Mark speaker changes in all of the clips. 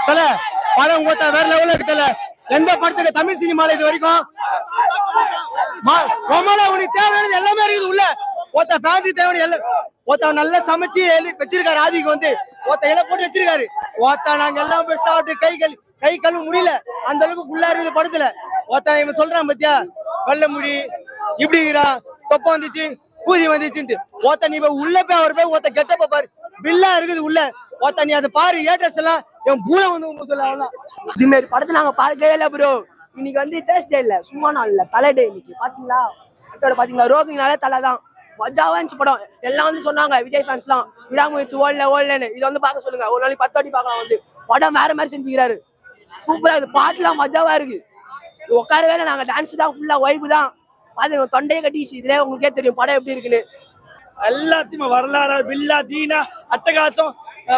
Speaker 1: தல படம் ஓத்த வேற லெவல்ல இருக்கு தல. எந்த படத்துக்கு தமிழ் சினிமால இது வரைக்கும் ரொம்பல உனக்கு தேவையானது எல்லாமே இருக்குது உள்ள. ஒருத்த ஃபேன்சி தேவையான எல்லாம் ஒருத்த நல்லா சமைச்சு வச்சிருக்காரு. ஆதிக்கு வந்து ஒருத்த இலை போட்டு வச்சிருக்காரு. ஒருத்த நாங்க எல்லாம் போய் சாப்பிட்டு கை கழுவு முடியல, அந்த அளவுக்கு ஃபுல்லா இருக்குது படத்துல. ஒருத்த இவன் சொல்றான் பத்தியா, வெள்ள முடி இப்படி இருக்கிறான், தொப்பம் வந்துச்சு பூதி வந்துச்சுன்ட்டு. ஒருத்த நீ உள்ள போய் அவர் போய் ஒருத்த கெட்ட பாரு, பில்லா இருக்குது உள்ள. ஒருத்த நீ அதை பாரு, ஏட்டஸ் எல்லாம் என் பூனை வந்து சொல்ல. அவ்வளவுதான்.
Speaker 2: இது மாதிரி படத்தை நாங்க பார்க்கவே இல்லை ப்ரோ. இன்னைக்கு வந்து தேர்ஸ்டே இல்ல, சும்மா நாள் இல்ல, தலை டே இன்னைக்கு. பாத்தீங்களா படத்தோட பாத்தீங்களா, ரோகினாலே தலை தான். மஜாவா இருந்துச்சு படம். எல்லாம் வந்து சொன்னாங்க விஜய் ஃபேன்ஸ்லாம் விடாமுயற்சி ஓடலன்னு. இதை வந்து பார்க்க சொல்லுங்க, ஒரு நாளைக்கு 10 வாட்டி பார்க்கலாம். வந்து படம் வேற மாதிரி செஞ்சுக்கிறாரு, சூப்பரா இருக்கு. பாட்டுலாம் மஜாவா இருக்கு. உட்காரவே இல்லை, நாங்க டான்ஸ் தான் ஃபுல்லா, வைப்பு தான். பாத்துங்க தொண்டையை கட்டிச்சு. இதுல உங்களுக்கே தெரியும் படம் எப்படி இருக்குன்னு.
Speaker 3: எல்லாத்தையுமே வரலாறு, பில்லா, தீனா, அட்டகாசம்,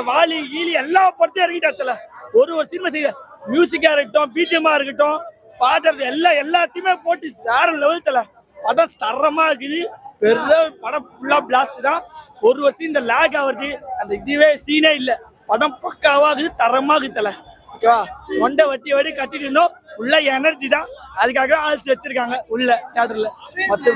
Speaker 3: வாலி கீலி எல்லா படத்தையும் இறங்கிட்டாத்துல. ஒரு சினிமா செய்ய மியூசிக்கா இருக்கட்டும், பிஜிஎம்மா இருக்கட்டும், பாட்டு எல்லாத்தையுமே போட்டு வேற லெவல்ல படம் தரமா இருக்குது. பெரிய படம் ஃபுல்லா பிளாஸ்ட் தான். ஒரு வருஷம் இந்த லேக் ஆகுறது அந்த இதுவே சீனே இல்லை. படம் பக்காவாகுது, தரமாகுது தலை. ஓகேவா, ஒண்டை வட்டி வட்டி கட்டிட்டு இருந்தோம். உள்ள எனர்ஜி தான், அதுக்காக ஆழ்த்து வச்சிருக்காங்க உள்ள தியேட்டர்ல. மற்ற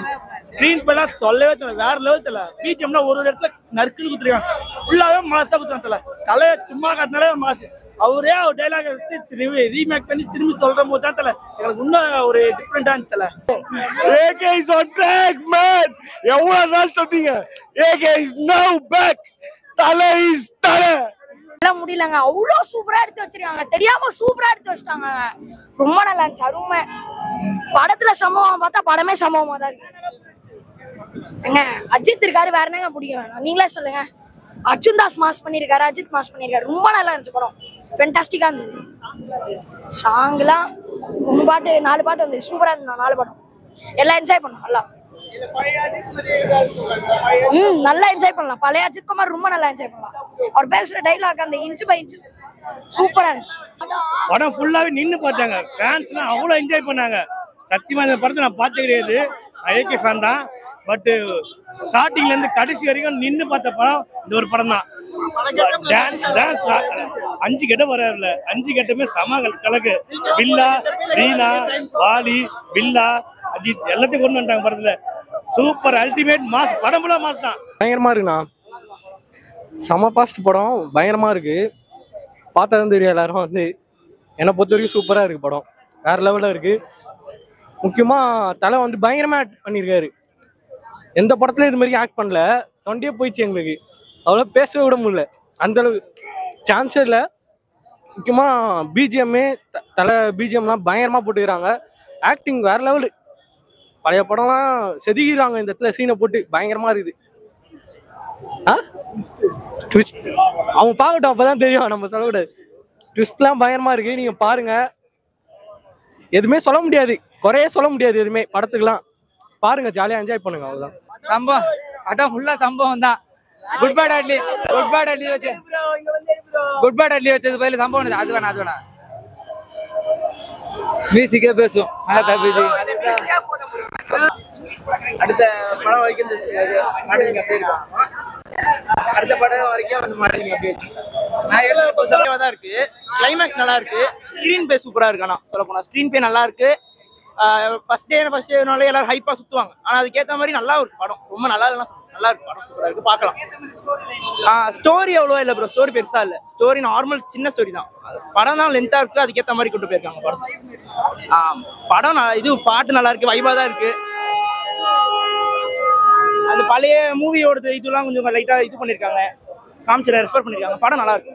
Speaker 3: ஸ்கிரீன் பிளே சொல்லவே தெரியல, வேற லெவல் தெரியல. பிஜிஎம்னா ஒரு இடத்துல நறுக்குன்னு குத்துருக்காங்க, ஃபுல்லாவே மாசா குத்துறாங்க தலை. தலையை சும்மா காட்டினாலே மாசு. அவரே ஒரு டைலாக் எடுத்து ரீமேக் பண்ணி திரும்பி சொல்ற போது தான் தலை எனக்கு இன்னும் ஒரு டிஃப்ரெண்டா இருந்துச்சு தலை.
Speaker 1: AK is on track, man. எவ்வளவு நாள் சொன்னீங்க, AK is now back. தலை is தலை.
Speaker 4: முடியலங்க, அவ்வளோ சூப்பரா எடுத்து வச்சிருக்காங்க. தெரியாம சூப்பரா எடுத்து வச்சிட்டாங்க. ரொம்ப நல்லா இருந்துச்சு, அருமை. படத்துல சம்பவம் பார்த்தா படமே சம்பவமா தான் இருக்கு. ஏங்க அஜித் இருக்காரு, வேற என்னங்க பிடிக்கும், நீங்களே சொல்லுங்க. அர்ஜுன் தாஸ் மாஸ் பண்ணிருக்காரு, அஜித் மாஸ் பண்ணிருக்காரு. ரொம்ப நல்லா இருந்துச்சு படம், ஃபென்டாஸ்டிக்கா இருந்தது. சாங்லாம் 3 பாட்டு 4 பாட்டு வந்து சூப்பரா இருந்தது. 4 பாட்டும் எல்லாம் என்ஜாய் பண்ணோம். நல்லா என்ஜாய் பண்ணலாம். பழைய அஜித் குமார் ரொம்ப நல்லா என்ஜாய் பண்ணலாம். அவர் பேசுற டைலாக் அந்த இன்ச்சு பை இன்ச்சு சூப்பரா இருக்கு.
Speaker 1: படம் ஃபுல்லாவே நின்னு பார்த்தாங்க, ஃபேன்ஸ்லாம் அவ்வளவு என்ஜாய் பண்ணாங்க. சத்தியமா இந்த படத்தை நான் பார்த்து கிடையாது, AK ஃபேன் தான். பட் ஸ்டார்டிங்ல இருந்து கடைசி வரைக்கும் நின்னு பார்த்த படம் இந்த ஒரு படம் தான். டான்ஸ் 5 கெட்ட வராருல, 5 கெட்டமே சம கலக்கு. பில்லா, தீனா, வாலி, பில்லா, அஜித் எல்லாத்தையும் கொண்டு வந்துட்டாங்க படத்துல. Super ultimate mass. படம் ஃபுல்லா மாஸ் தான்.
Speaker 5: பயங்கரமா இருக்குண்ணா, செம ஃபாஸ்ட் படம், பயங்கரமா இருக்கு. பார்த்ததும் தெரியும் எல்லாரும். வந்து என்னை பொறுத்த வரைக்கும் சூப்பரா இருக்கு படம், வேற லெவல்ல இருக்கு. முக்கியமா தலை வந்து பயங்கரமா ஆக்ட் பண்ணியிருக்காரு. எந்த படத்துல இது மாதிரி ஆக்ட் பண்ணல, தொண்டையே போயிடுச்சு எங்களுக்கு. அவ்வளோ பேசவே விட முடியல, அந்த அளவு சான்ஸே இல்லை. முக்கியமா பிஜிஎம்மே தலை பிஜிஎம்லாம் பயங்கரமா போட்டுக்கிறாங்க. ஆக்டிங் வேற லெவலு. பழைய படம்லாம் செதுக்கிறாங்க, இந்த இடத்துல சீனை போட்டு பயங்கரமா இருக்குது. அவங்க பார்க்கட்டும், அப்பதான் தெரியும், நம்ம சொல்லக்கூடாது. ட்விஸ்ட்லாம் பயங்கரமா இருக்கு, நீங்க பாருங்க. எதுவுமே சொல்ல முடியாது, குறைய சொல்ல முடியாது எதுவுமே. படத்துக்குலாம் பாருங்க, ஜாலியா என்ஜாய் பண்ணுங்க, அவ்வளவுதான்.
Speaker 6: சம்பவம் அதான் ஃபுல்லா சம்பவம் தான். குட் பேட் அட்லி வச்சது பயில சம்பவம். அது வேணா மியூசிக்கே பேசும். அடுத்த படம் வரைக்கும் அடுத்த படம் வரைக்கும்
Speaker 2: தான் இருக்கு. கிளைமேக்ஸ் நல்லா இருக்கு, ஸ்கிரீன் பே சூப்பரா இருக்கு. ஆனா சொல்ல போனா ஸ்கிரீன் பே நல்லா இருக்கு. ஃபர்ஸ்ட் டேனாலே எல்லாரும் ஹைப்பா சுத்துவாங்க, ஆனா அதுக்கேற்ற மாதிரி நல்லா இருக்கு படம். ரொம்ப நல்லா நல்லா இருக்கு படம், சூப்பரா இருக்கு, பார்க்கலாம். ஸ்டோரி அவ்வளவா இல்லை ப்ரோ, ஸ்டோரி பெருசா இல்லை. ஸ்டோரி நார்மல் சின்ன ஸ்டோரி தான். படம் தான் லென்த்தா இருக்கு, அதுக்கேற்ற மாதிரி கொண்டு போயிருக்காங்க படம். படம் இது பாட்டு நல்லா இருக்கு, வைபா தான் இருக்கு. அந்த பழைய மூவியோட இதெல்லாம் கொஞ்சம் லைட்டா இது பண்ணிருக்காங்க, காமிச்சிட ரெஃபர் பண்ணிருக்காங்க. படம் நல்லா இருக்கு.